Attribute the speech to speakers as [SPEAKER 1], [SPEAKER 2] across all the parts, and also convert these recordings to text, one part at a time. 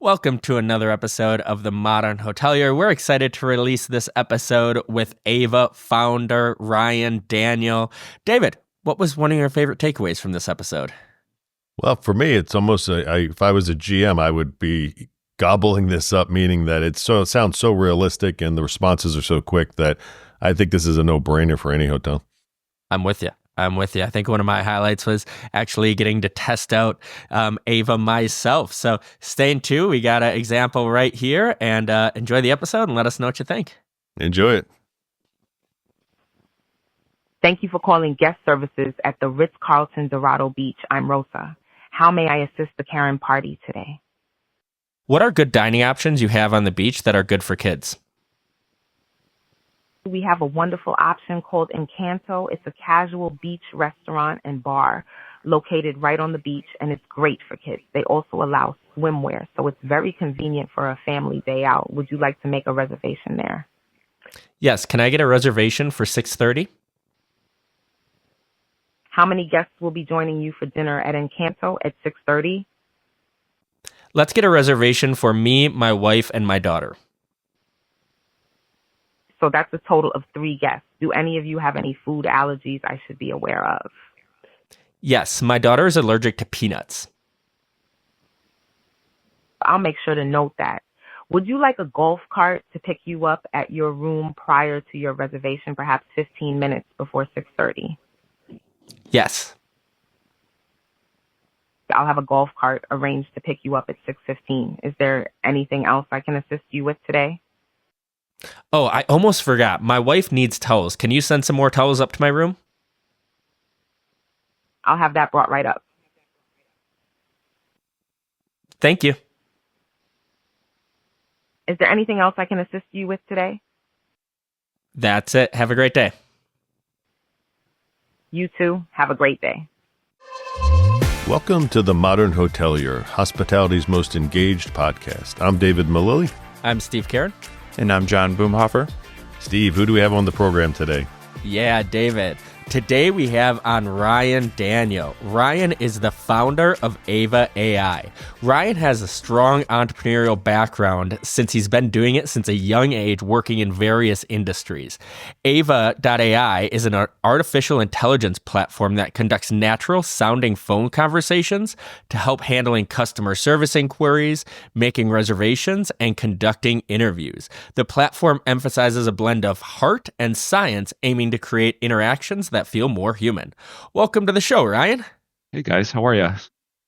[SPEAKER 1] Welcome to another episode of The Modern Hotelier. We're excited to release this episode with EHVA founder Ryan Daniel. David, what was one of your favorite takeaways from this episode?
[SPEAKER 2] Well, for me, it's almost, if I was a GM, I would be gobbling this up, meaning that it sounds so realistic and the responses are so quick that I think this is a no-brainer for any hotel.
[SPEAKER 1] I'm with you. I think one of my highlights was actually getting to test out EHVA myself. So stay tuned. We got an example right here, and enjoy the episode and let us know what you think.
[SPEAKER 2] Enjoy it.
[SPEAKER 3] Thank you for calling guest services at the Ritz-Carlton Dorado Beach. I'm Rosa. How may I assist the Karen party today?
[SPEAKER 1] What are good dining options you have on the beach that are good for kids?
[SPEAKER 3] We have a wonderful option called Encanto. It's a casual beach restaurant and bar located right on the beach, and it's great for kids. They also allow swimwear, so it's very convenient for a family day out. Would you like to make a reservation there?
[SPEAKER 1] Yes. Can I get a reservation for 6:30?
[SPEAKER 3] How many guests will be joining you for dinner at Encanto at 6:30?
[SPEAKER 1] Let's get a reservation for me, my wife, and my daughter.
[SPEAKER 3] So that's a total of 3 guests. Do any of you have any food allergies I should be aware of?
[SPEAKER 1] Yes, my daughter is allergic to peanuts.
[SPEAKER 3] I'll make sure to note that. Would you like a golf cart to pick you up at your room prior to your reservation, perhaps 15 minutes before 6:30?
[SPEAKER 1] Yes.
[SPEAKER 3] I'll have a golf cart arranged to pick you up at 6:15. Is there anything else I can assist you with today?
[SPEAKER 1] Oh, I almost forgot. My wife needs towels. Can you send some more towels up to my room?
[SPEAKER 3] I'll have that brought right up.
[SPEAKER 1] Thank you.
[SPEAKER 3] Is there anything else I can assist you with today?
[SPEAKER 1] That's it. Have a great day.
[SPEAKER 3] You too. Have a great day.
[SPEAKER 2] Welcome to The Modern Hotelier, hospitality's most engaged podcast. I'm David Malilly.
[SPEAKER 1] I'm Steve Karen.
[SPEAKER 4] And I'm John Boomhofer.
[SPEAKER 2] Steve, who do we have on the program today?
[SPEAKER 1] Yeah, David. Today we have on Ryan Daniel. Ryan is the founder of EHVA AI. Ryan has a strong entrepreneurial background since he's been doing it since a young age, working in various industries. EHVA.ai is an artificial intelligence platform that conducts natural sounding phone conversations to help handling customer service inquiries, making reservations, and conducting interviews. The platform emphasizes a blend of heart and science, aiming to create interactions that feel more human. Welcome to the show, Ryan.
[SPEAKER 4] Hey guys, how are you?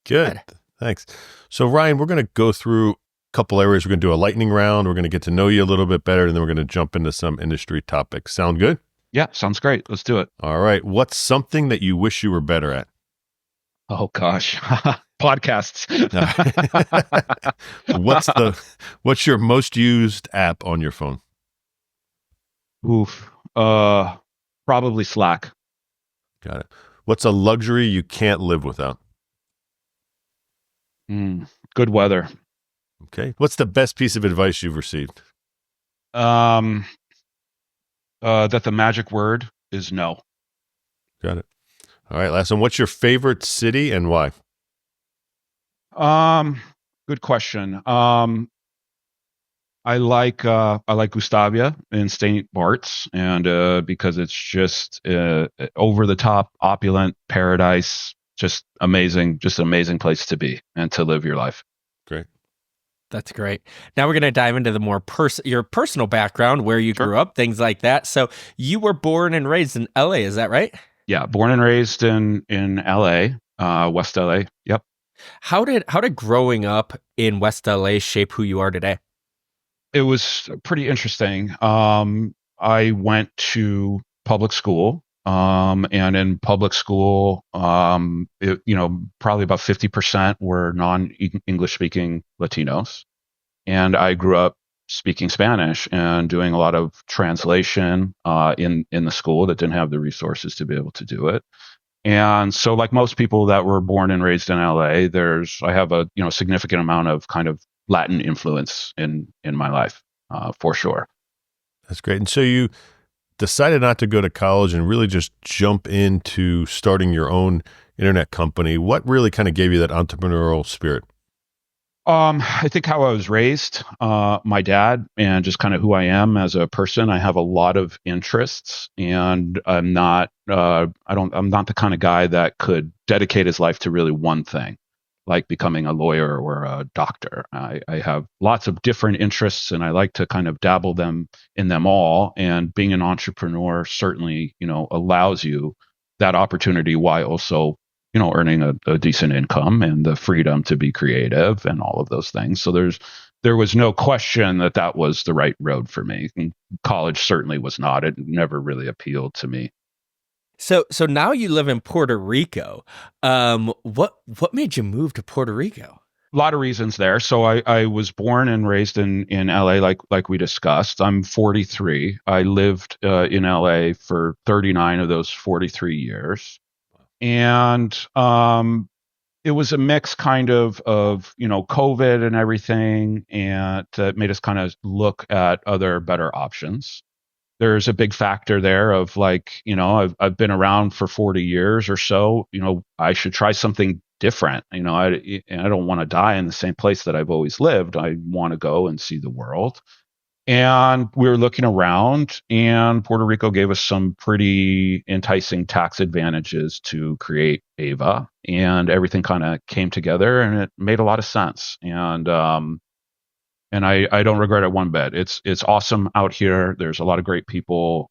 [SPEAKER 2] Good. Thanks. So Ryan, we're going to go through a couple areas. We're going to do a lightning round. We're going to get to know you a little bit better, and then we're going to jump into some industry topics. Sound good?
[SPEAKER 4] Yeah, sounds great. Let's do it.
[SPEAKER 2] All right. What's something that you wish you were better at?
[SPEAKER 4] Oh gosh. Podcasts.
[SPEAKER 2] What's your most used app on your phone?
[SPEAKER 4] Oof. Probably Slack.
[SPEAKER 2] Got it. What's a luxury you can't live without?
[SPEAKER 4] Good weather.
[SPEAKER 2] Okay. What's the best piece of advice you've received?
[SPEAKER 4] That the magic word is no.
[SPEAKER 2] Got it. All right. Last one. What's your favorite city and why?
[SPEAKER 4] Good question. I like Gustavia in St. Bart's, and because it's just over the top, opulent paradise, just an amazing place to be and to live your life.
[SPEAKER 2] Great.
[SPEAKER 1] That's great. Now we're going to dive into the more your personal background, where you grew up, things like that. So you were born and raised in L.A., is that right?
[SPEAKER 4] Yeah, born and raised in L.A., West L.A. Yep.
[SPEAKER 1] How did growing up in West L.A. shape who you are today?
[SPEAKER 4] It was pretty interesting. I went to public school, and in public school, probably about 50% were non-English speaking Latinos. And I grew up speaking Spanish and doing a lot of translation in the school that didn't have the resources to be able to do it. And so, like most people that were born and raised in LA, I have a significant amount of kind of Latin influence in my life, for sure.
[SPEAKER 2] That's great. And so you decided not to go to college and really just jump into starting your own internet company. What really kind of gave you that entrepreneurial spirit?
[SPEAKER 4] I think how I was raised, my dad, and just kind of who I am as a person. I have a lot of interests, and I'm not, I'm not the kind of guy that could dedicate his life to really one thing, like becoming a lawyer or a doctor. I have lots of different interests, and I like to kind of dabble them in them all. And being an entrepreneur certainly, allows you that opportunity while also earning a decent income and the freedom to be creative and all of those things. So there was no question that that was the right road for me. And college certainly was not. It never really appealed to me.
[SPEAKER 1] So now you live in Puerto Rico. What made you move to Puerto Rico?
[SPEAKER 4] A lot of reasons there. So I was born and raised in LA, like we discussed. I'm 43. I lived in LA for 39 of those 43 years. And it was a mix kind of COVID and everything, and that made us kind of look at other better options. There's a big factor there of I've been around for 40 years or so. I should try something different. I don't want to die in the same place that I've always lived. I want to go and see the world. And we were looking around, and Puerto Rico gave us some pretty enticing tax advantages to create EHVA, and everything kind of came together, and it made a lot of sense. And I don't regret it one bit. It's awesome out here. There's a lot of great people.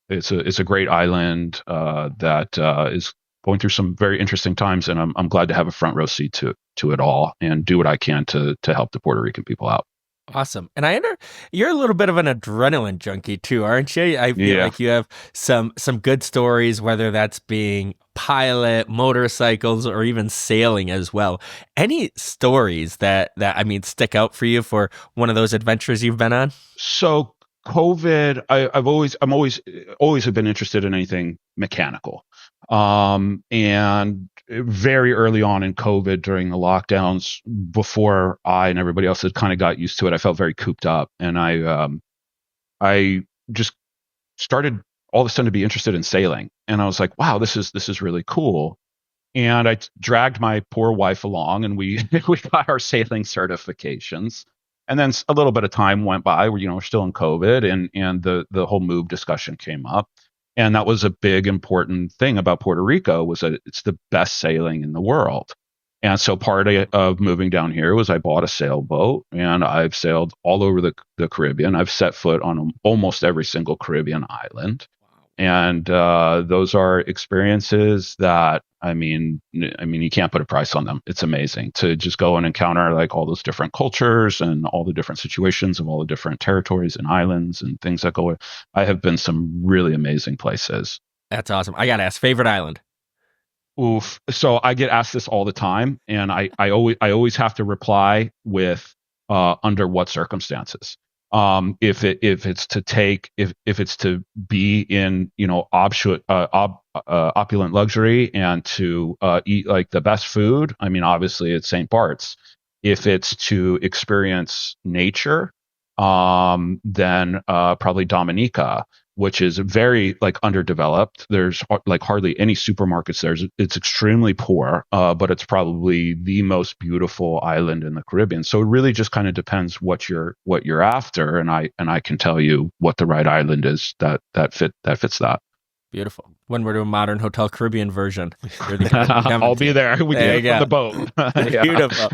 [SPEAKER 4] It's a great island that is going through some very interesting times, and I'm glad to have a front row seat to it all and do what I can to help the Puerto Rican people out.
[SPEAKER 1] Awesome. And you're a little bit of an adrenaline junkie too, aren't you? I feel like you have some good stories, whether that's being pilot, motorcycles, or even sailing as well. Any stories that stick out for you for one of those adventures you've been on?
[SPEAKER 4] So COVID, I'm always have been interested in anything mechanical. And very early on in COVID, during the lockdowns, before I and everybody else had kind of got used to it, I felt very cooped up, and I just started all of a sudden to be interested in sailing, and I was like, wow, this is really cool. And I dragged my poor wife along, and we we got our sailing certifications. And then a little bit of time went by. We're still in COVID, and the whole move discussion came up. And that was a big important thing about Puerto Rico, was that it's the best sailing in the world. And so part of moving down here was I bought a sailboat, and I've sailed all over the Caribbean. I've set foot on almost every single Caribbean island. And those are experiences that, I mean, you can't put a price on them. It's amazing to just go and encounter like all those different cultures and all the different situations of all the different territories and islands and things that go. I have been some really amazing places.
[SPEAKER 1] That's awesome. I got to ask, favorite island?
[SPEAKER 4] Oof. So I get asked this all the time, and I always have to reply with under what circumstances. If it's to be in opulent luxury and to eat like the best food, I mean, obviously it's St. Bart's. If it's to experience nature, then probably Dominica, which is very like underdeveloped. There's like hardly any supermarkets there. It's extremely poor, but it's probably the most beautiful island in the Caribbean. So it really just kind of depends what you're after, and I can tell you what the right island is that fits that.
[SPEAKER 1] Beautiful. When we're doing Modern Hotel Caribbean version,
[SPEAKER 4] I'll be there. We get it from the boat.
[SPEAKER 1] Beautiful.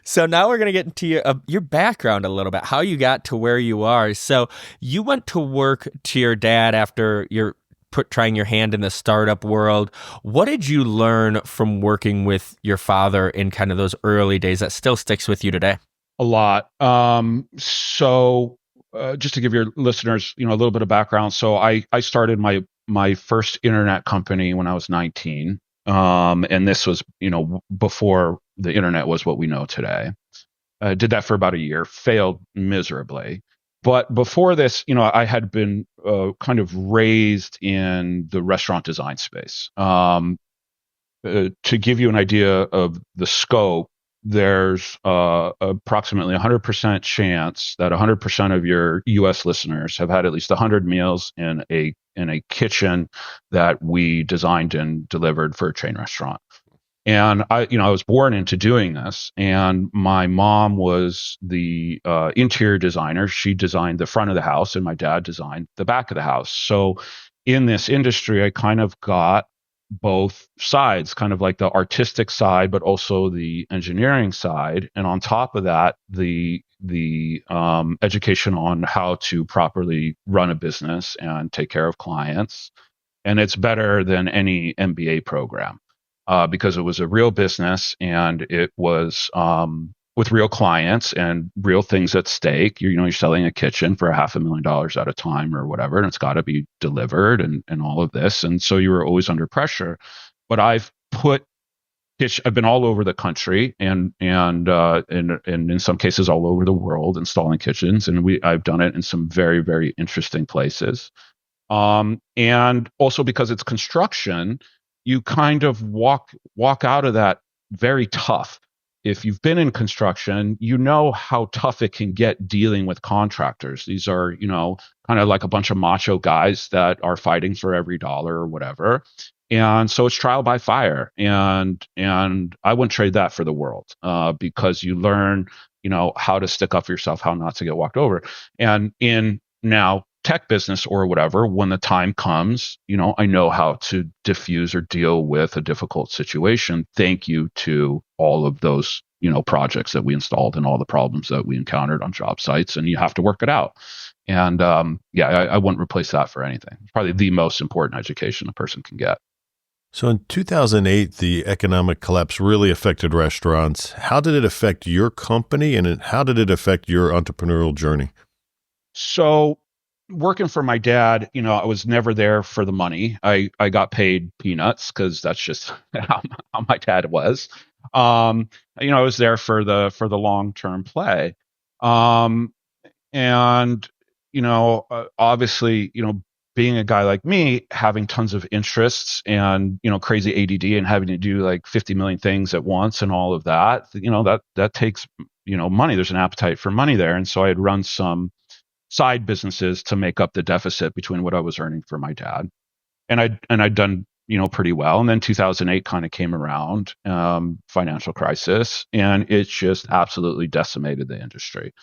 [SPEAKER 1] So now we're going to get into your background a little bit, how you got to where you are. So you went to work to your dad after trying your hand in the startup world. What did you learn from working with your father in kind of those early days that still sticks with you today?
[SPEAKER 4] A lot. So just to give your listeners, a little bit of background. So I started my first internet company when I was 19. And this was, before the internet was what we know today. I did that for about a year, failed miserably. But before this, I had been kind of raised in the restaurant design space. To give you an idea of the scope, there's approximately 100% chance that 100% of your U.S. listeners have had at least 100 meals in a kitchen that we designed and delivered for a chain restaurant. And I was born into doing this, and my mom was the interior designer. She designed the front of the house, and my dad designed the back of the house. So in this industry, I kind of got both sides, kind of like the artistic side, but also the engineering side. And on top of that, the education on how to properly run a business and take care of clients. And it's better than any MBA program because it was a real business, and it was with real clients and real things at stake. You're selling a kitchen for $500,000 at a time or whatever, and it's got to be delivered and all of this. And so you were always under pressure. But I've been all over the country and in some cases all over the world installing kitchens, and I've done it in some very, very interesting places. And also because it's construction, you kind of walk out of that very tough. If you've been in construction, you know how tough it can get dealing with contractors. These are, kind of like a bunch of macho guys that are fighting for every dollar or whatever. And so it's trial by fire. And I wouldn't trade that for the world, because you learn, how to stick up for yourself, how not to get walked over. And in now tech business or whatever, when the time comes, I know how to diffuse or deal with a difficult situation. Thank you to all of those, projects that we installed and all the problems that we encountered on job sites, and you have to work it out. And I wouldn't replace that for anything. It's probably the most important education a person can get.
[SPEAKER 2] So in 2008, the economic collapse really affected restaurants. How did it affect your company, and how did it affect your entrepreneurial journey?
[SPEAKER 4] So working for my dad, I was never there for the money. I got paid peanuts because that's just how my dad was. I was there for the long-term play. And obviously, being a guy like me, having tons of interests and, crazy ADD and having to do like 50 million things at once and all of that, that takes, money. There's an appetite for money there. And so I had run some side businesses to make up the deficit between what I was earning for my dad. And I'd done, pretty well. And then 2008 kind of came around, financial crisis, and it just absolutely decimated the industry.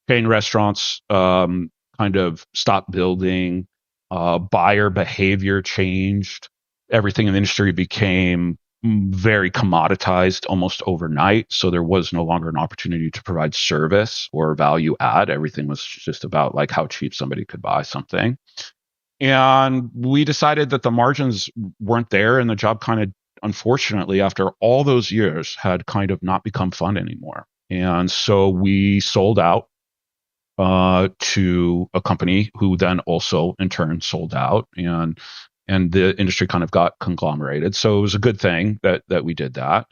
[SPEAKER 4] Chain restaurants kind of stopped building. Buyer behavior changed. Everything in the industry became very commoditized almost overnight. So there was no longer an opportunity to provide service or value add. Everything was just about like how cheap somebody could buy something. And we decided that the margins weren't there, and the job kind of, unfortunately, after all those years, had kind of not become fun anymore. And so we sold out to a company who then also in turn sold out, and the industry kind of got conglomerated. So it was a good thing that we did that.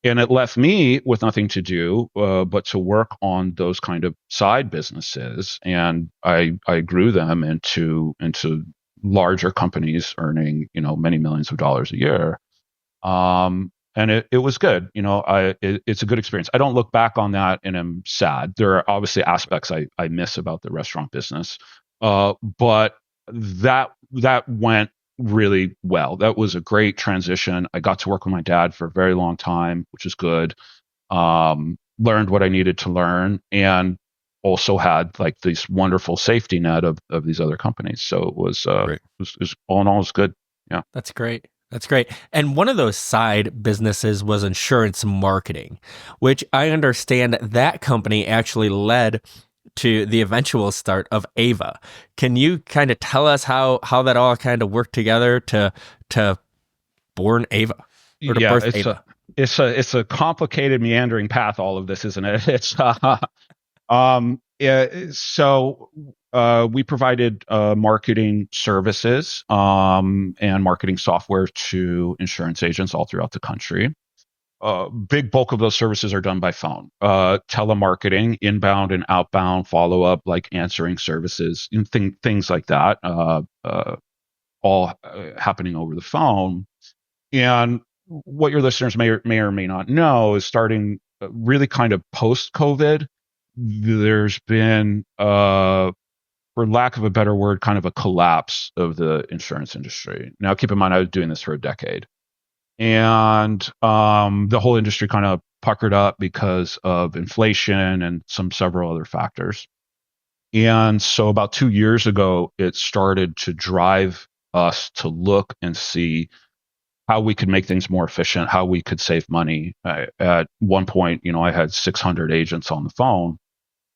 [SPEAKER 4] And it left me with nothing to do but to work on those kind of side businesses. And I grew them into larger companies earning, many millions of dollars a year. And it was good. It's a good experience. I don't look back on that and am sad. There are obviously aspects I miss about the restaurant business. But that went really well. That was a great transition. I got to work with my dad for a very long time, which is good. Learned what I needed to learn, and also had like this wonderful safety net of these other companies. So it was, it was all in all, it was good. Yeah.
[SPEAKER 1] That's great. That's great. And one of those side businesses was insurance marketing, which I understand that company actually led to the eventual start of EHVA. Can you kind of tell us how that all kind of worked together to born EHVA, or to birth EHVA?
[SPEAKER 4] It's a complicated, meandering path, all of this, isn't it? It's so we provided marketing services and marketing software to insurance agents all throughout the country. Big bulk of those services are done by phone. Telemarketing, inbound and outbound follow-up, like answering services, and things like that, all happening over the phone. And what your listeners may or may not know is, starting really kind of post-COVID, there's been, for lack of a better word, kind of a collapse of the insurance industry. Now, keep in mind, I was doing this for a decade. And the whole industry kind of puckered up because of inflation and several other factors. And so about 2 years ago, it started to drive us to look and see how we could make things more efficient, how we could save money. At one point, I had 600 agents on the phone,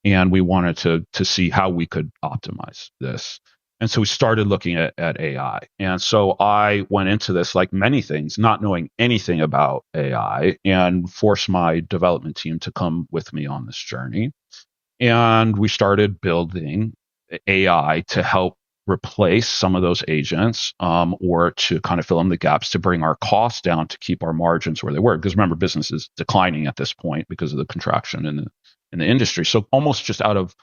[SPEAKER 4] and we wanted to see how we could optimize this. And so we started looking at AI. And so I went into this, like many things, not knowing anything about AI, and forced my development team to come with me on this journey. And we started building AI to help replace some of those agents, or to kind of fill in the gaps to bring our costs down to keep our margins where they were. Because remember, business is declining at this point because of the contraction in the industry. So almost just out of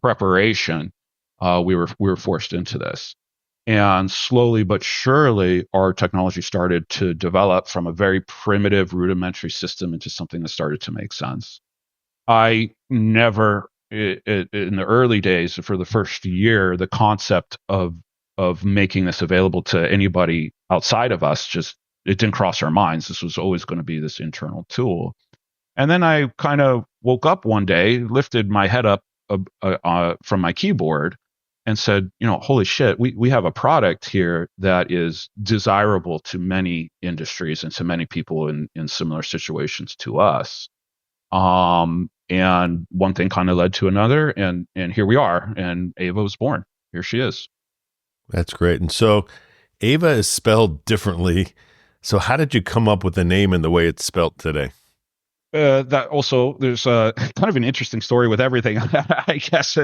[SPEAKER 4] preparation, we were forced into this. And slowly but surely, our technology started to develop from a very primitive, rudimentary system into something that started to make sense. I never, in the early days, for the first year, the concept of making this available to anybody outside of us, just it didn't cross our minds. This was always going to be this internal tool. And then I kind of woke up one day, lifted my head up from my keyboard, and said, holy shit, we have a product here that is desirable to many industries and to many people in similar situations to us. And one thing kind of led to another, and here we are, and EHVA was born. Here she is.
[SPEAKER 2] That's great. And so EHVA is spelled differently. So how did you come up with the name and the way it's spelled today?
[SPEAKER 4] That also, there's kind of an interesting story with everything, I guess,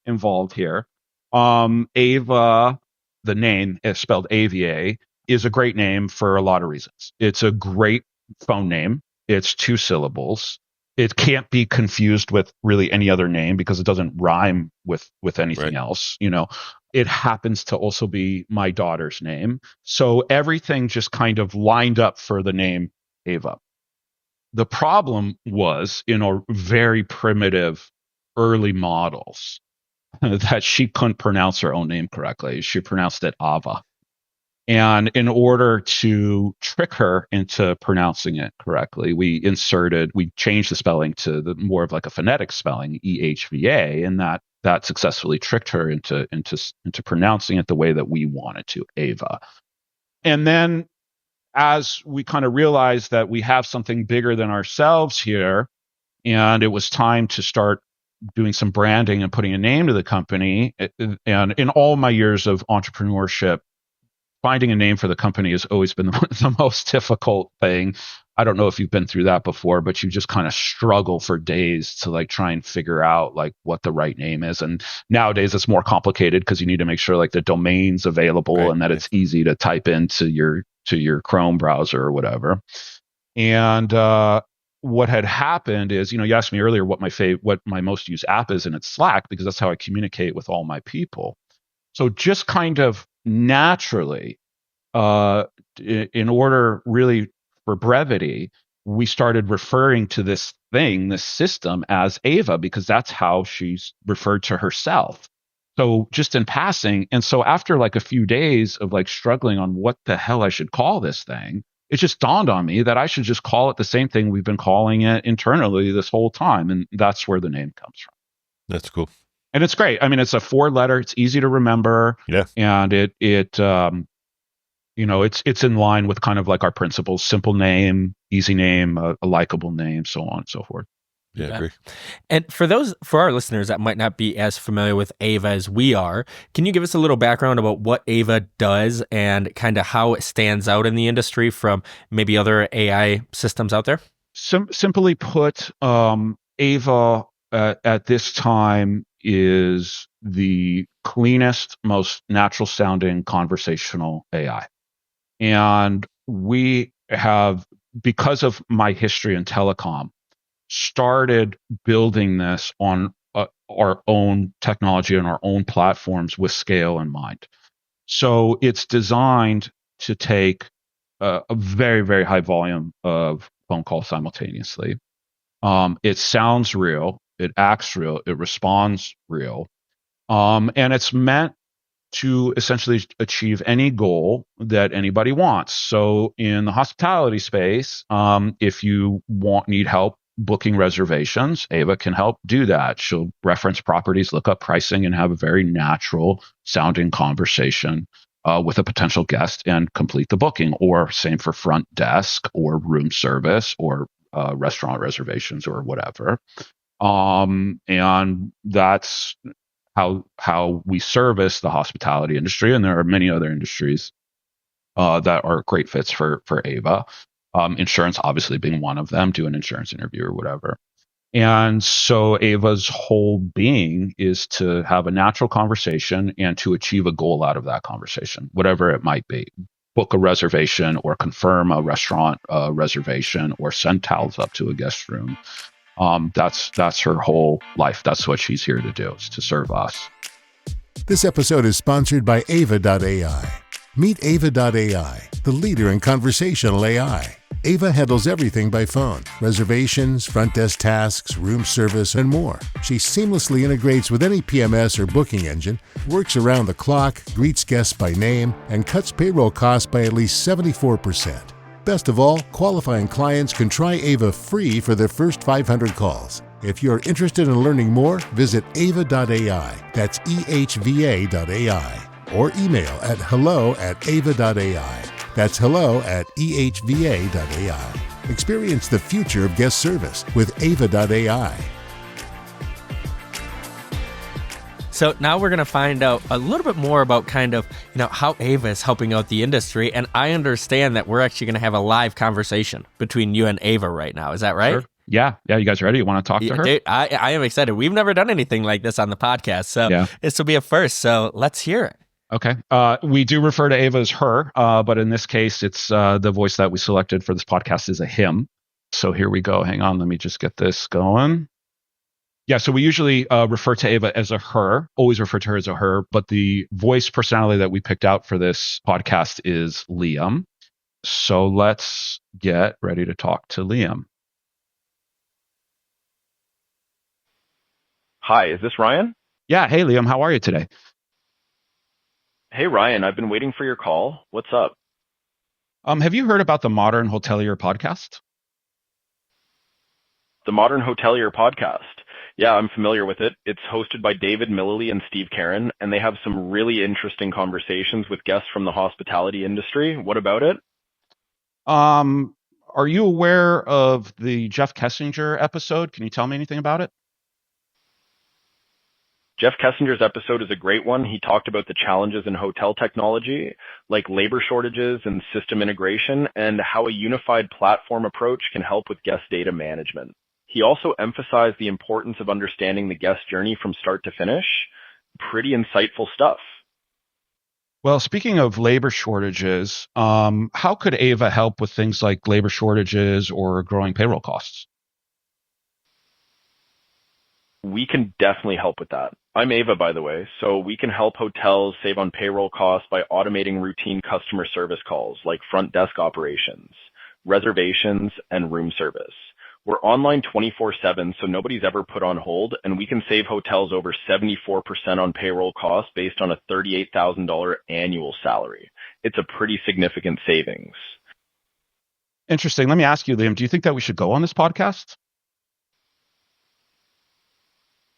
[SPEAKER 4] involved here. EHVA, the name is spelled AVA, is a great name for a lot of reasons. It's a great phone name. It's 2 syllables. It can't be confused with really any other name because it doesn't rhyme with anything else. It happens to also be my daughter's name. So everything just kind of lined up for the name EHVA. The problem was in our very primitive early models that she couldn't pronounce her own name correctly. She pronounced it Ava. And in order to trick her into pronouncing it correctly, we changed the spelling to more of like a phonetic spelling, EHVA, and that successfully tricked her into pronouncing it the way that we wanted to, EHVA. And then as we kind of realized that we have something bigger than ourselves here, and it was time to start doing some branding and putting a name to the company. And in all my years of entrepreneurship, finding a name for the company has always been the most difficult thing. I don't know if you've been through that before, but you just kind of struggle for days to like try and figure out like what the right name is. And nowadays it's more complicated because you need to make sure like the domain's available and that it's easy to type into your Chrome browser or whatever. And what had happened is, you asked me earlier what my most used app is, and it's Slack, because that's how I communicate with all my people. So just kind of naturally, in order really for brevity, we started referring to this system as EHVA, because that's how she's referred to herself. So just in passing. And so after like a few days of like struggling on what the hell I should call this thing, it just dawned on me that I should just call it the same thing we've been calling it internally this whole time. And that's where the name comes from.
[SPEAKER 2] That's cool.
[SPEAKER 4] And it's great. I mean, it's a 4-letter, it's easy to remember.
[SPEAKER 2] Yeah.
[SPEAKER 4] And it's in line with kind of like our principles: simple name, easy name, a likable name, so on and so forth.
[SPEAKER 2] Yeah, I agree.
[SPEAKER 1] And for our listeners that might not be as familiar with EHVA as we are, can you give us a little background about what EHVA does and kind of how it stands out in the industry from maybe other AI systems out there?
[SPEAKER 4] Simply put, EHVA at this time is the cleanest, most natural sounding conversational AI. And we have, because of my history in telecom, started building this on our own technology and our own platforms with scale in mind. So it's designed to take a very, very high volume of phone calls simultaneously. It sounds real, it acts real, it responds real. And it's meant to essentially achieve any goal that anybody wants. So in the hospitality space, if you need help booking reservations, Ava can help do that. She'll reference properties, look up pricing, and have a very natural sounding conversation with a potential guest and complete the booking. Or same for front desk or room service or restaurant reservations or whatever. And that's how we service the hospitality industry. And there are many other industries that are great fits for Ava. Insurance obviously being one of them, do an insurance interview or whatever. And so Ava's whole being is to have a natural conversation and to achieve a goal out of that conversation, whatever it might be. Book a reservation or confirm a restaurant reservation or send towels up to a guest room. That's her whole life. That's what she's here to do, is to serve us.
[SPEAKER 5] This episode is sponsored by Ava.ai. Meet Ava.ai, the leader in conversational AI. Ava handles everything by phone: reservations, front desk tasks, room service, and more. She seamlessly integrates with any PMS or booking engine, works around the clock, greets guests by name, and cuts payroll costs by at least 74%. Best of all, qualifying clients can try Ava free for their first 500 calls. If you're interested in learning more, visit ava.ai, that's EHVA.ai, or email at hello@ava.ai. That's hello@ehva.ai. Experience the future of guest service with ava.ai.
[SPEAKER 1] So now we're going to find out a little bit more about kind of, how Ava is helping out the industry. And I understand that we're actually going to have a live conversation between you and Ava right now. Is that right?
[SPEAKER 4] Sure. Yeah. You guys ready? You want to talk to her?
[SPEAKER 1] Dude, I am excited. We've never done anything like this on the podcast. So This will be a first. So let's hear it.
[SPEAKER 4] Okay. We do refer to Ava as her, but in this case, it's the voice that we selected for this podcast is a him. So here we go. Hang on. Let me just get this going. Yeah, so we usually refer to Ava as a her, always refer to her as a her, but the voice personality that we picked out for this podcast is Liam. So let's get ready to talk to Liam.
[SPEAKER 6] Hi, is this Ryan?
[SPEAKER 4] Yeah, hey Liam, how are you today?
[SPEAKER 6] Hey Ryan, I've been waiting for your call. What's up?
[SPEAKER 4] Have you heard about the Modern Hotelier podcast?
[SPEAKER 6] The Modern Hotelier podcast. Yeah, I'm familiar with it. It's hosted by David Milliley and Steve Karen, and they have some really interesting conversations with guests from the hospitality industry. What about it?
[SPEAKER 4] Are you aware of the Jeff Kessinger episode? Can you tell me anything about it?
[SPEAKER 6] Jeff Kessinger's episode is a great one. He talked about the challenges in hotel technology, like labor shortages and system integration, and how a unified platform approach can help with guest data management. He also emphasized the importance of understanding the guest journey from start to finish. Pretty insightful stuff.
[SPEAKER 4] Well, speaking of labor shortages, how could Ava help with things like labor shortages or growing payroll costs?
[SPEAKER 6] We can definitely help with that. I'm Ava, by the way, so we can help hotels save on payroll costs by automating routine customer service calls like front desk operations, reservations, and room service. We're online 24/7, so nobody's ever put on hold, and we can save hotels over 74% on payroll costs based on a $38,000 annual salary. It's a pretty significant savings.
[SPEAKER 4] Interesting. Let me ask you, Liam, do you think that we should go on this podcast?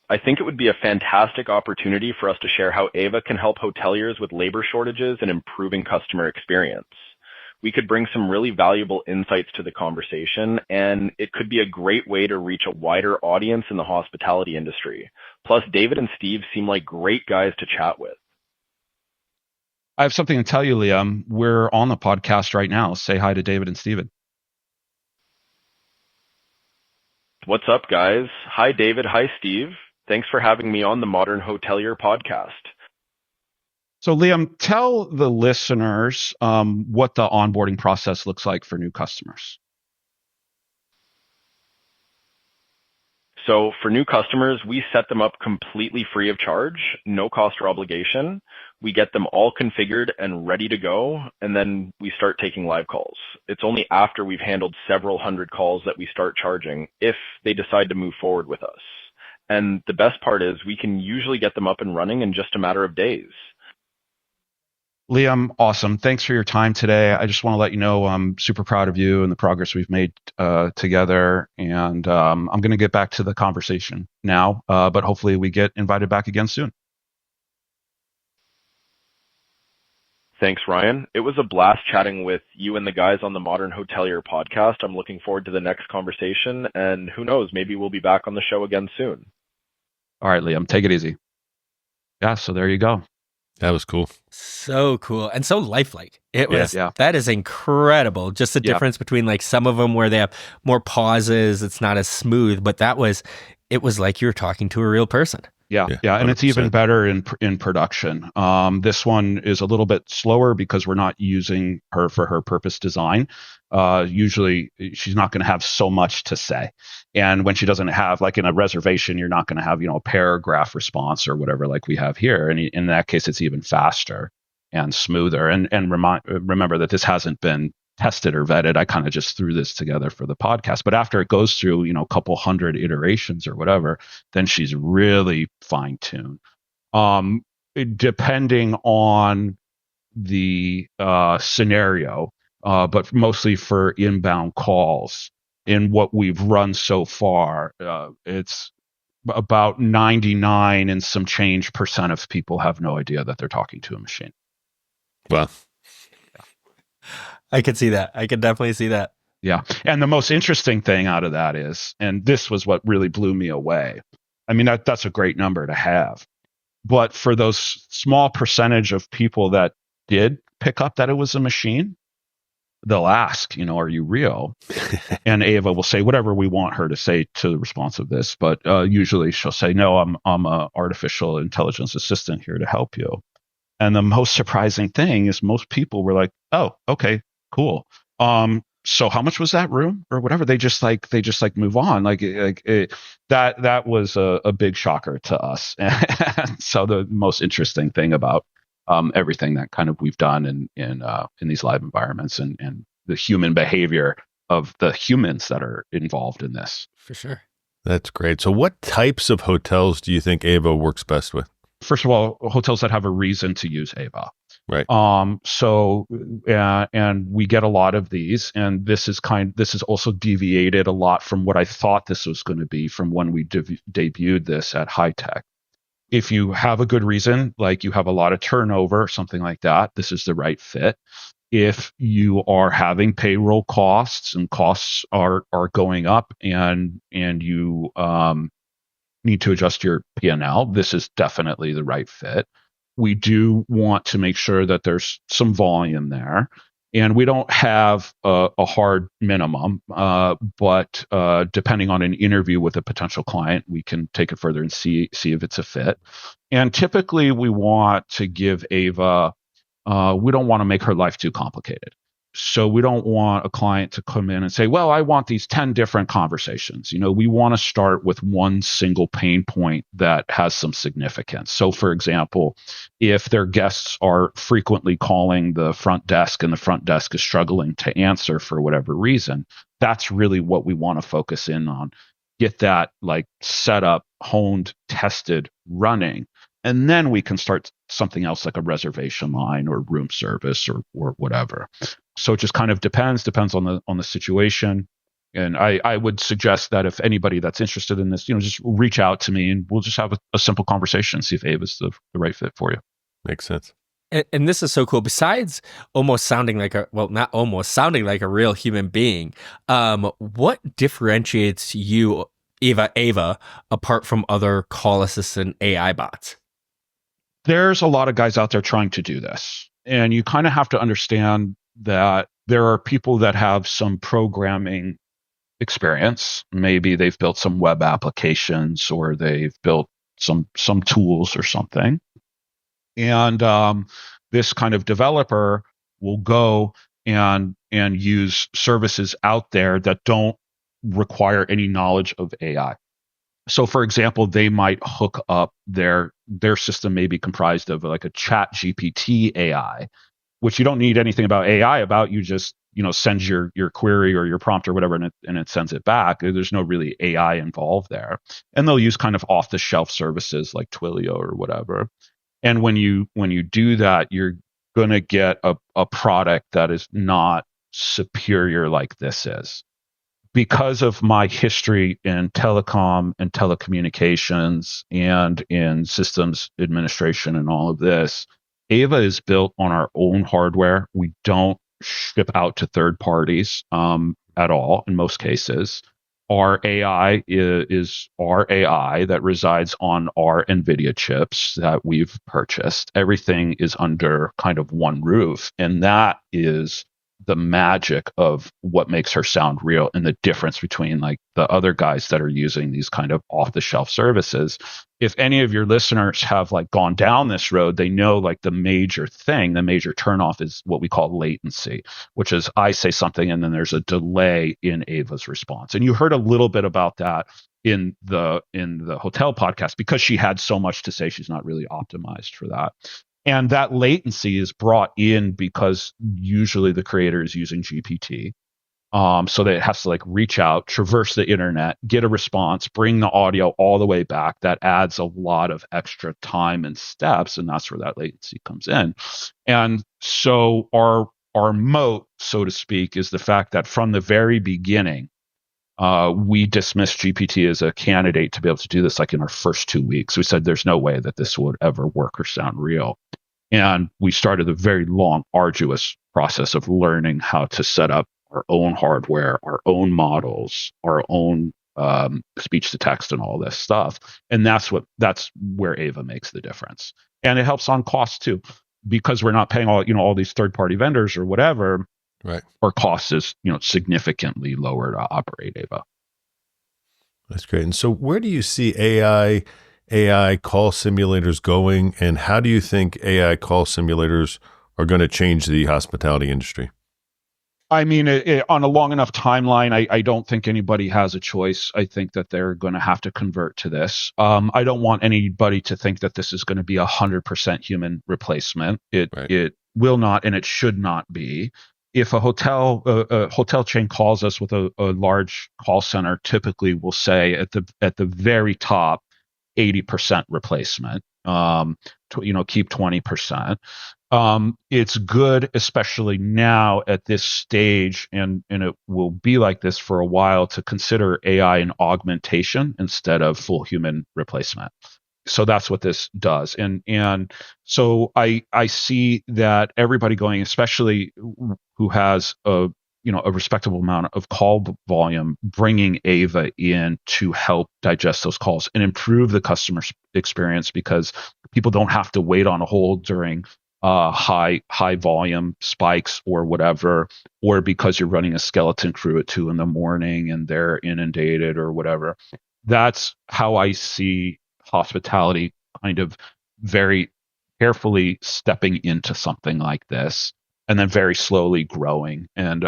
[SPEAKER 6] I think it would be a fantastic opportunity for us to share how Ava can help hoteliers with labor shortages and improving customer experience. We could bring some really valuable insights to the conversation, and it could be a great way to reach a wider audience in the hospitality industry. Plus, David and Steve seem like great guys to chat with.
[SPEAKER 4] I have something to tell you, Liam. We're on the podcast right now. Say hi to David and Steven.
[SPEAKER 6] What's up, guys? Hi, David. Hi, Steve. Thanks for having me on the Modern Hotelier podcast.
[SPEAKER 4] So, Liam, tell the listeners what the onboarding process looks like for new customers.
[SPEAKER 6] So for new customers, we set them up completely free of charge, no cost or obligation. We get them all configured and ready to go, and then we start taking live calls. It's only after we've handled several hundred calls that we start charging if they decide to move forward with us. And the best part is we can usually get them up and running in just a matter of days.
[SPEAKER 4] Liam, awesome. Thanks for your time today. I just want to let you know I'm super proud of you and the progress we've made together. And I'm going to get back to the conversation now, but hopefully we get invited back again soon.
[SPEAKER 6] Thanks, Ryan. It was a blast chatting with you and the guys on the Modern Hotelier podcast. I'm looking forward to the next conversation, and who knows, maybe we'll be back on the show again soon.
[SPEAKER 4] All right, Liam, take it easy. Yeah, so there you go.
[SPEAKER 2] That was cool.
[SPEAKER 1] So cool and so lifelike. It was
[SPEAKER 4] Yeah.
[SPEAKER 1] That is incredible. Just the difference between like some of them where they have more pauses, it's not as smooth, but it was like you were talking to a real person.
[SPEAKER 4] Yeah, and it's even better in production. This one is a little bit slower because we're not using her for her purpose design. Usually she's not going to have so much to say. And when she doesn't have, like in a reservation, you're not going to have, a paragraph response or whatever like we have here. And in that case, it's even faster and smoother. And remember that this hasn't been tested or vetted. I kind of just threw this together for the podcast. But after it goes through, a couple hundred iterations or whatever, then she's really fine-tuned. Depending on the scenario, but mostly for inbound calls, in what we've run so far, it's about 99 and some change percent of people have no idea that they're talking to a machine.
[SPEAKER 2] Wow.
[SPEAKER 1] I could see that. I could definitely see that.
[SPEAKER 4] Yeah. And the most interesting thing out of that is, and this was what really blew me away. I mean, that's a great number to have. But for those small percentage of people that did pick up that it was a machine, they'll ask, are you real? And Ava will say whatever we want her to say to the response of this. But usually she'll say, no, I'm a artificial intelligence assistant here to help you. And the most surprising thing is most people were like, oh, okay, cool. So how much was that room or whatever? They just move on. That was a big shocker to us. And so the most interesting thing about everything that kind of we've done in these live environments and the human behavior of the humans that are involved in this.
[SPEAKER 1] For sure.
[SPEAKER 2] That's great. So what types of hotels do you think Ava works best with?
[SPEAKER 4] First of all, hotels that have a reason to use Ava.
[SPEAKER 2] Right.
[SPEAKER 4] And we get a lot of these, and this is also deviated a lot from what I thought this was going to be from when we debuted this at High Tech. If you have a good reason, like you have a lot of turnover, something like that, this is the right fit. If you are having payroll costs and costs are going up and you need to adjust your P&L, this is definitely the right fit. We do want to make sure that there's some volume there. And we don't have a hard minimum, but depending on an interview with a potential client, we can take it further and see if it's a fit. And typically we want to give Ava, we don't want to make her life too complicated. So we don't want a client to come in and say, well, I want these 10 different conversations. We want to start with one single pain point that has some significance. So for example, if their guests are frequently calling the front desk and the front desk is struggling to answer for whatever reason, that's really what we want to focus in on. Get that set up, honed, tested, running. And then we can start something else like a reservation line or room service or whatever. So it just kind of depends on the situation. And I would suggest that if anybody that's interested in this, just reach out to me and we'll just have a simple conversation and see if Ava's the right fit for you.
[SPEAKER 2] Makes sense.
[SPEAKER 1] And this is so cool. Besides almost sounding like sounding like a real human being, what differentiates you, Ava, apart from other call assistant AI bots?
[SPEAKER 4] There's a lot of guys out there trying to do this. And you kind of have to understand that there are people that have some programming experience. Maybe they've built some web applications or they've built some tools or something. And this kind of developer will go and use services out there that don't require any knowledge of AI. So, for example, they might hook up their system may be comprised of like a chat GPT AI, which you don't need anything about AI about. You just send your query or your prompt or whatever, and it sends it back. There's no really AI involved there. And they'll use kind of off the shelf services like Twilio or whatever. And when you do that, you're going to get a product that is not superior like this is. Because of my history in telecom and telecommunications and in systems administration and all of this, Ava is built on our own hardware. We don't ship out to third parties at all in most cases. Our AI is our AI that resides on our NVIDIA chips that we've purchased. Everything is under kind of one roof. And that is the magic of what makes her sound real and the difference between like the other guys that are using these kind of off the shelf services. If any of your listeners have like gone down this road, they know like the major turnoff is what we call latency, which is I say something and then there's a delay in Ava's response. And you heard a little bit about that in the hotel podcast because she had so much to say. She's not really optimized for that. And that latency is brought in because usually the creator is using GPT. So that it has to like reach out, traverse the internet, get a response, bring the audio all the way back. That adds a lot of extra time and steps. And that's where that latency comes in. And so our moat, so to speak, is the fact that from the very beginning, we dismissed GPT as a candidate to be able to do this like in our first 2 weeks. We said there's no way that this would ever work or sound real. And we started a very long, arduous process of learning how to set up our own hardware, our own models, our own speech to text and all this stuff. And that's where Ava makes the difference. And it helps on cost too, because we're not paying all these third party vendors or whatever.
[SPEAKER 2] Right.
[SPEAKER 4] Our cost is, significantly lower to operate Ava.
[SPEAKER 2] That's great. And so where do you see AI call simulators going, and how do you think AI call simulators are going to change the hospitality industry?
[SPEAKER 4] I mean, on a long enough timeline, I don't think anybody has a choice. I think that they're going to have to convert to this. I don't want anybody to think that this is going to be 100% human replacement. It will not, and it should not be. If a hotel chain calls us with a large call center, typically we'll say at the very top, 80% replacement. Keep 20%. It's good, especially now at this stage, and it will be like this for a while, to consider AI an augmentation instead of full human replacement. So that's what this does. And so I see that everybody going, especially who has a respectable amount of call volume, bringing Ava in to help digest those calls and improve the customer experience, because people don't have to wait on a hold during high volume spikes or whatever, or because you're running a skeleton crew at 2 a.m. and they're inundated or whatever. That's how I see hospitality kind of very carefully stepping into something like this, and then very slowly growing. And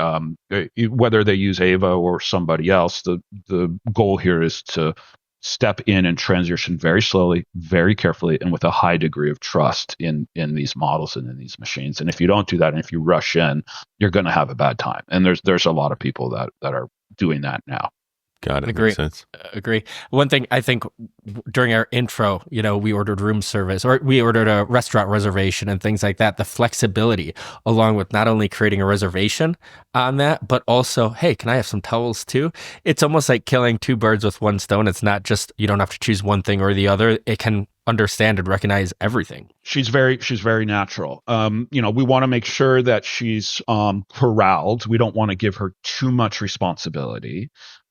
[SPEAKER 4] whether they use Ava or somebody else, the goal here is to step in and transition very slowly, very carefully, and with a high degree of trust in these models and in these machines. And if you don't do that, and if you rush in, you're going to have a bad time. And there's a lot of people that are doing that now.
[SPEAKER 2] Got it.
[SPEAKER 1] Agree.
[SPEAKER 2] Makes sense.
[SPEAKER 1] Agree. One thing I think during our intro, we ordered room service, or we ordered a restaurant reservation and things like that. The flexibility, along with not only creating a reservation on that, but also, hey, can I have some towels too? It's almost like killing two birds with one stone. It's not just, you don't have to choose one thing or the other. It can understand and recognize everything.
[SPEAKER 4] She's very natural. We want to make sure that she's corralled. We don't want to give her too much responsibility.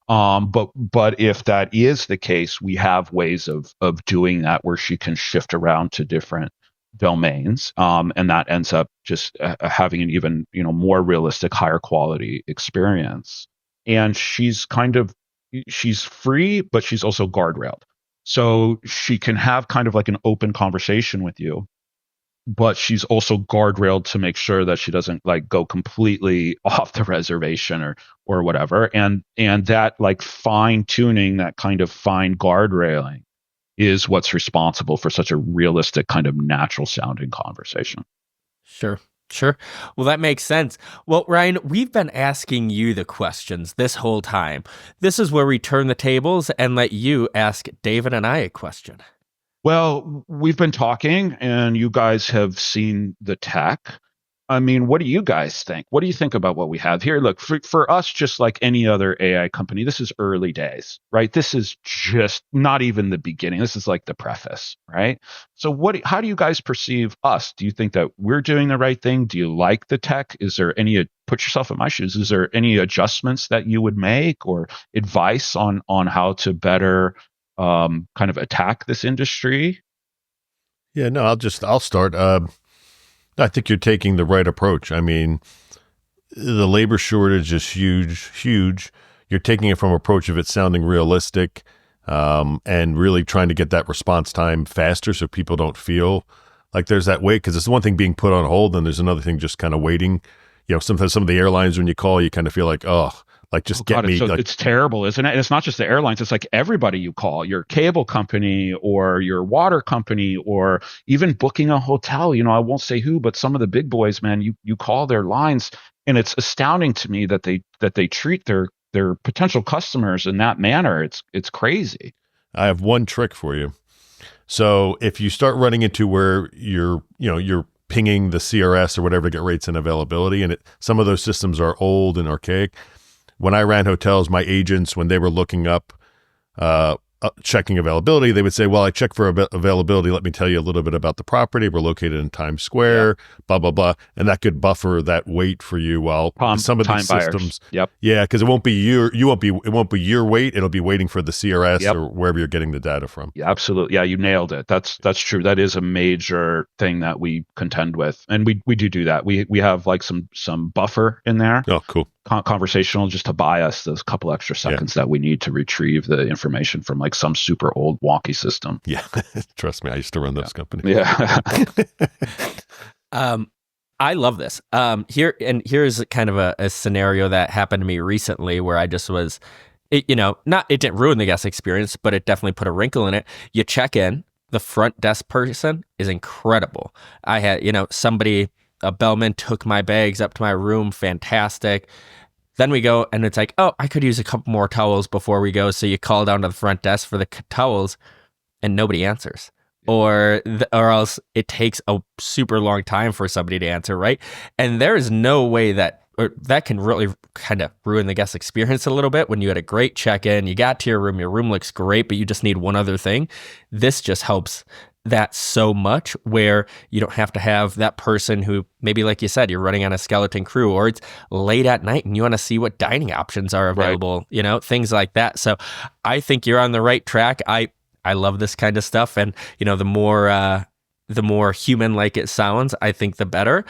[SPEAKER 4] But if that is the case, we have ways of doing that where she can shift around to different domains, and that ends up just having an even more realistic, higher quality experience. And she's free, but she's also guardrailed, so she can have kind of like an open conversation with you, but she's also guardrailed to make sure that she doesn't like go completely off the reservation or whatever. And that like fine tuning, that kind of fine guardrailing is what's responsible for such a realistic kind of natural sounding conversation.
[SPEAKER 1] Sure. Well, that makes sense. Well, Ryan, we've been asking you the questions this whole time. This is where we turn the tables and let you ask David and I a question.
[SPEAKER 4] Well, we've been talking, and you guys have seen the tech. I mean, what do you guys think? What do you think about what we have here? Look, for us, just like any other AI company, this is early days, right? This is just not even the beginning. This is like the preface, right? So how do you guys perceive us? Do you think that we're doing the right thing? Do you like the tech? Is there put yourself in my shoes, is there any adjustments that you would make or advice on how to better kind of attack this industry?
[SPEAKER 2] Yeah, no, I'll start. I think you're taking the right approach. I mean, the labor shortage is huge, huge. You're taking it from an approach of it sounding realistic, and really trying to get that response time faster so people don't feel like there's that wait, because it's one thing being put on hold and there's another thing just kind of waiting. Sometimes some of the airlines, when you call, you kind of feel like, oh, like just get me.
[SPEAKER 4] It's terrible, isn't it? And it's not just the airlines. It's like everybody you call, your cable company or your water company, or even booking a hotel. I won't say who, but some of the big boys, man, you call their lines, and it's astounding to me that they treat their potential customers in that manner. It's crazy.
[SPEAKER 2] I have one trick for you. So if you start running into where you're pinging the CRS or whatever to get rates and availability, and some of those systems are old and archaic. When I ran hotels, my agents, when they were looking up, checking availability, they would say, well, I checked for availability. Let me tell you a little bit about the property. We're located in Times Square, blah, blah, blah. And that could buffer that wait for you while some of these systems.
[SPEAKER 4] Yep.
[SPEAKER 2] Yeah, because it won't be your wait. It'll be waiting for the CRS or wherever you're getting the data from.
[SPEAKER 4] Yeah, absolutely. Yeah, you nailed it. That's true. That is a major thing that we contend with. And we do that. We have like some buffer in there.
[SPEAKER 2] Oh, cool.
[SPEAKER 4] Conversational, just to buy us those couple extra seconds that we need to retrieve the information from like some super old wonky system.
[SPEAKER 2] Yeah. Trust me, I used to run those companies.
[SPEAKER 4] Yeah.
[SPEAKER 1] I love this. Here's kind of a scenario that happened to me recently where I just was, it didn't ruin the guest experience, but it definitely put a wrinkle in it. You check in, the front desk person is incredible. I had, a bellman took my bags up to my room, fantastic. Then we go and it's like, oh, I could use a couple more towels before we go. So you call down to the front desk for the towels and nobody answers. Or else it takes a super long time for somebody to answer, right? And there is no way that can really kind of ruin the guest experience a little bit when you had a great check-in, you got to your room looks great, but you just need one other thing. This just helps that so much, where you don't have to have that person who maybe, like you said, you're running on a skeleton crew, or it's late at night and you want to see what dining options are available, things like that. So I think you're on the right track. I love this kind of stuff. And, the more human-like it sounds, I think the better.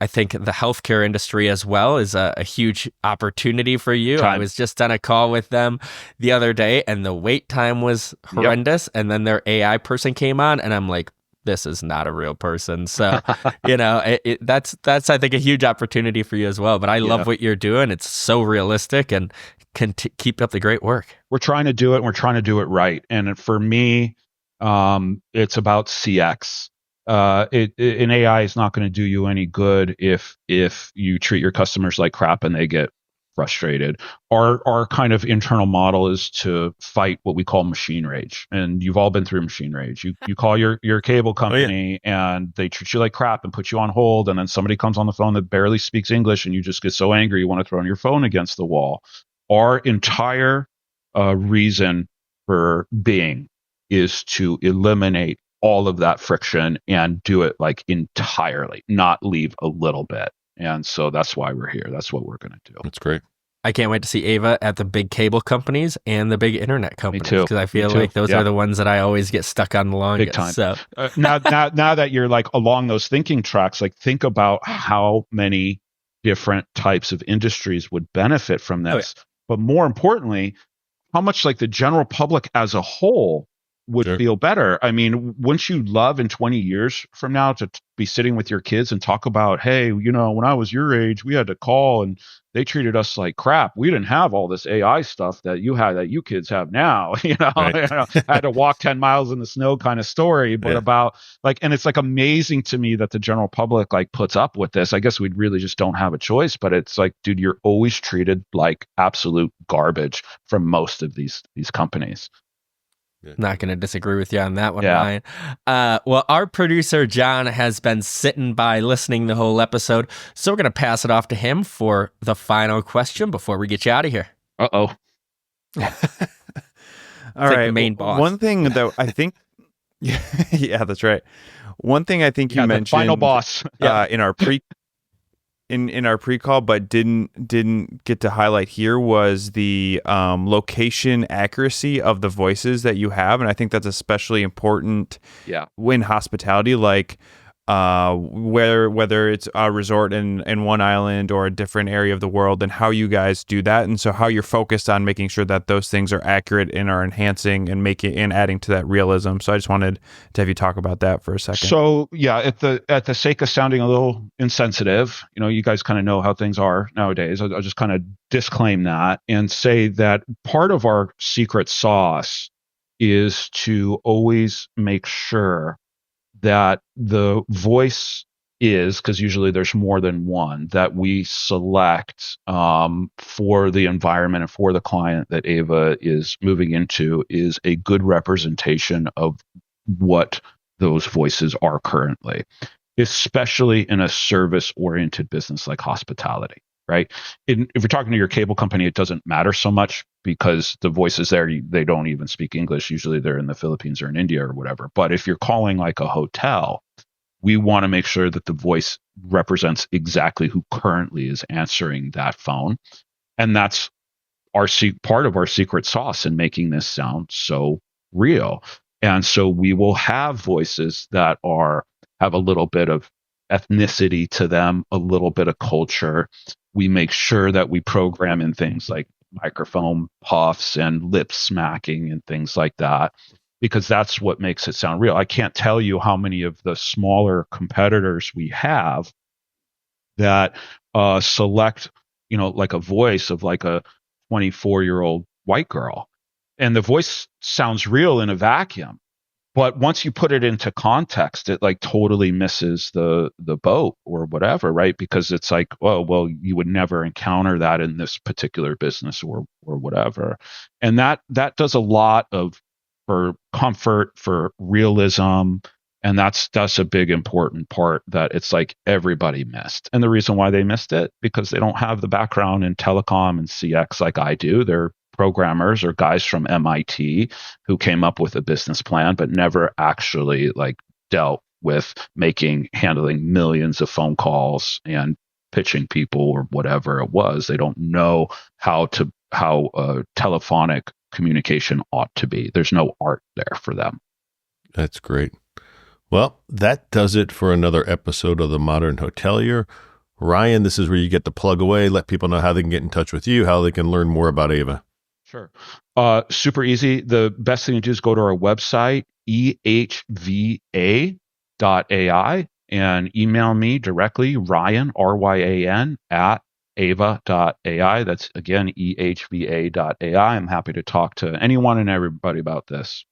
[SPEAKER 1] I think the healthcare industry as well is a huge opportunity for you. I was just on a call with them the other day, and the wait time was horrendous. And then their AI person came on, and I'm like, this is not a real person. So, that's I think a huge opportunity for you as well. But I love what you're doing. It's so realistic, and keep up the great work.
[SPEAKER 4] We're trying to do it, and we're trying to do it right. And for me, it's about CX. An AI is not going to do you any good if you treat your customers like crap and they get frustrated. Our kind of internal model is to fight what we call machine rage. And you've all been through machine rage. You call your cable company and they treat you like crap and put you on hold, and then somebody comes on the phone that barely speaks English and you just get so angry you want to throw your phone against the wall. Our entire reason for being is to eliminate all of that friction and do it like entirely, not leave a little bit. And so that's why we're here. That's what we're going to do.
[SPEAKER 2] That's great.
[SPEAKER 1] I can't wait to see Ava at the big cable companies and the big internet companies, because I feel like those are the ones that I always get stuck on the longest.
[SPEAKER 4] Big time.
[SPEAKER 1] So.
[SPEAKER 4] Now that you're like along those thinking tracks, like think about how many different types of industries would benefit from this. But more importantly, how much like the general public as a whole would feel better. I mean, wouldn't you love in 20 years from now to be sitting with your kids and talk about, hey, when I was your age, we had to call and they treated us like crap. We didn't have all this AI stuff that you kids have now. I had to walk 10 miles in the snow kind of story, but about like, and it's like amazing to me that the general public like puts up with this. I guess we really just don't have a choice, but it's like, dude, you're always treated like absolute garbage from most of these companies.
[SPEAKER 1] Not going to disagree with you on that one,
[SPEAKER 7] Yeah.
[SPEAKER 1] Ryan. Well, our producer, John, has been sitting by listening the whole episode, so we're going to pass it off to him for the final question before we get you out of here.
[SPEAKER 7] All
[SPEAKER 4] Uh-oh.
[SPEAKER 1] like
[SPEAKER 7] right.
[SPEAKER 1] the main boss.
[SPEAKER 7] One thing that I think, yeah, that's right. One thing I think you
[SPEAKER 4] The
[SPEAKER 7] mentioned
[SPEAKER 4] final boss.
[SPEAKER 7] in our pre-call, but didn't get to highlight here was the location accuracy of the voices that you have, and I think that's especially important.
[SPEAKER 4] Yeah.
[SPEAKER 7] In hospitality, like whether it's a resort in one island or a different area of the world, and how you guys do that, and so how you're focused on making sure that those things are accurate and are enhancing and adding to that realism. So I just wanted to have you talk about that for a second.
[SPEAKER 4] So yeah, at the sake of sounding a little insensitive, you guys kind of know how things are nowadays. I'll just kind of disclaim that and say that part of our secret sauce is to always make sure that the voice is, because usually there's more than one, that we select for the environment and for the client that Ava is moving into is a good representation of what those voices are currently, especially in a service-oriented business like hospitality, right? If you're talking to your cable company, it doesn't matter so much because the voices there, they don't even speak English. Usually they're in the Philippines or in India or whatever. But if you're calling like a hotel, we want to make sure that the voice represents exactly who currently is answering that phone. And that's part of our secret sauce in making this sound so real. And so we will have voices that have a little bit of ethnicity to them, a little bit of culture. We make sure that we program in things like microphone puffs and lip smacking and things like that, because that's what makes it sound real. I can't tell you how many of the smaller competitors we have that select, like a voice of like a 24-year-old white girl. And the voice sounds real in a vacuum. But once you put it into context, it like totally misses the boat or whatever, right? Because it's like, oh, well, you would never encounter that in this particular business or whatever. And that does a lot for comfort, for realism. And that's a big important part that it's like everybody missed. And the reason why they missed it, because they don't have the background in telecom and CX like I do. They're programmers or guys from MIT who came up with a business plan, but never actually like dealt with handling millions of phone calls and pitching people or whatever it was. They don't know how telephonic communication ought to be. There's no art there for them.
[SPEAKER 2] That's great. Well, that does it for another episode of The Modern Hotelier. Ryan, this is where you get to plug away, let people know how they can get in touch with you, how they can learn more about Ava.
[SPEAKER 4] Sure. Super easy. The best thing to do is go to our website, ehva.ai, and email me directly, Ryan, RYAN, at ava.ai. That's, again, ehva.ai. I'm happy to talk to anyone and everybody about this.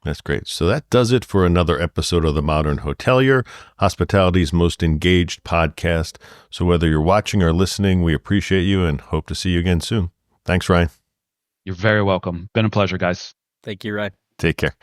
[SPEAKER 2] That's great. So that does it for another episode of The Modern Hotelier, hospitality's most engaged podcast. So whether you're watching or listening, we appreciate you and hope to see you again soon. Thanks, Ryan.
[SPEAKER 4] You're very welcome. Been a pleasure, guys.
[SPEAKER 1] Thank you, Ryan.
[SPEAKER 2] Take care.